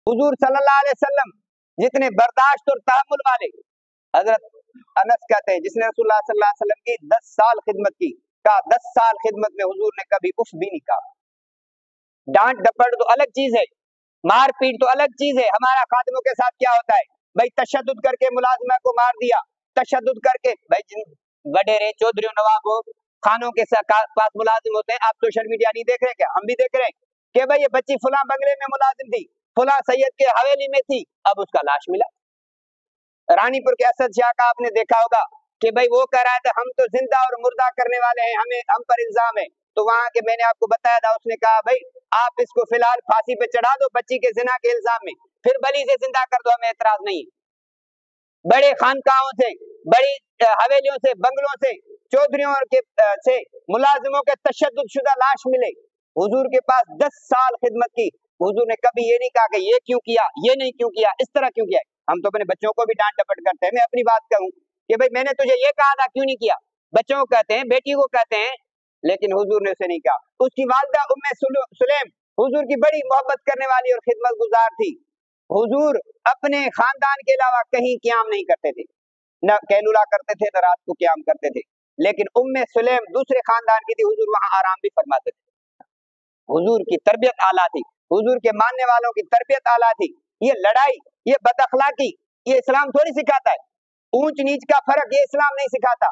حضور صلی اللہ علیہ وسلم جتنے برداشت اور تحمل والے. حضرت انس کہتے ہیں جس نے رسول اللہ صلی اللہ علیہ وسلم کی 10 سال خدمت کی، کہا 10 سال خدمت میں حضور نے کبھی اف بھی نہیں کہا. ڈانٹ ڈپٹ تو الگ چیز ہے، مار پیٹ تو الگ چیز ہے. ہمارا خادموں کے ساتھ کیا ہوتا ہے؟ بھائی تشدد کر کے ملازمہ کو مار دیا، تشدد کر کے. بھائی وڈیرے چودھریوں نوابوں خانوں کے پاس ملازم ہوتے ہیں، آپ سوشل میڈیا نہیں دیکھ رہے کیا؟ ہم بھی دیکھ رہے ہیں کہ بھائی یہ بچی فلاں بنگلے میں ملازم تھی، فلاں سید کے حویلی میں تھی، اب اس کا لاش ملا. رانی پور کے اسد شاہ کا آپ نے دیکھا ہوگا کہ بھائی وہ کہہ رہا تھا ہم تو زندہ اور مردہ کرنے والے ہیں، ہم پر الزام ہے. تو وہاں کے میں نے آپ کو بتایا تھا، اس نے کہا بھائی آپ اس کو فی الحال پھانسی پہ چڑھا دو بچی کے زنا کے الزام میں، پھر بلی سے زندہ کر دو، ہمیں اعتراض نہیں. بڑے خانقاہوں سے، بڑی حویلیوں سے، بنگلوں سے، چودھریوں کے سے ملازموں کے تشدد شدہ لاش ملے. حضور کے پاس 10 سال خدمت کی، حضور نے کبھی یہ نہیں کہا کہ یہ کیوں کیا، یہ نہیں کیوں کیا، اس طرح کیوں کیا. ہم تو اپنے بچوں کو بھی ڈانٹ ڈپٹ کرتے ہیں. میں اپنی بات کہوں کہ بھئی میں نے تجھے یہ کہا تھا کیوں نہیں کیا، بچوں کو کہتے ہیں، بیٹی کو کہتے ہیں، لیکن حضور نے اسے نہیں کہا. اس کی والدہ ام سلیم حضور کی بڑی محبت کرنے والی اور خدمت گزار تھی. حضور اپنے خاندان کے علاوہ کہیں قیام نہیں کرتے تھے، نہ قیلولہ کرتے تھے نہ رات کو قیام کرتے تھے. لیکن ام سلیم دوسرے خاندان کی تھی، حضور وہاں آرام بھی فرماتے تھے. حضور کی تربیت اعلیٰ تھی، حضور کے ماننے والوں کی تربیت اعلیٰ تھی. یہ لڑائی، یہ بد اخلاقی، یہ اسلام تھوڑی سکھاتا ہے. اونچ نیچ کا فرق یہ اسلام نہیں سکھاتا.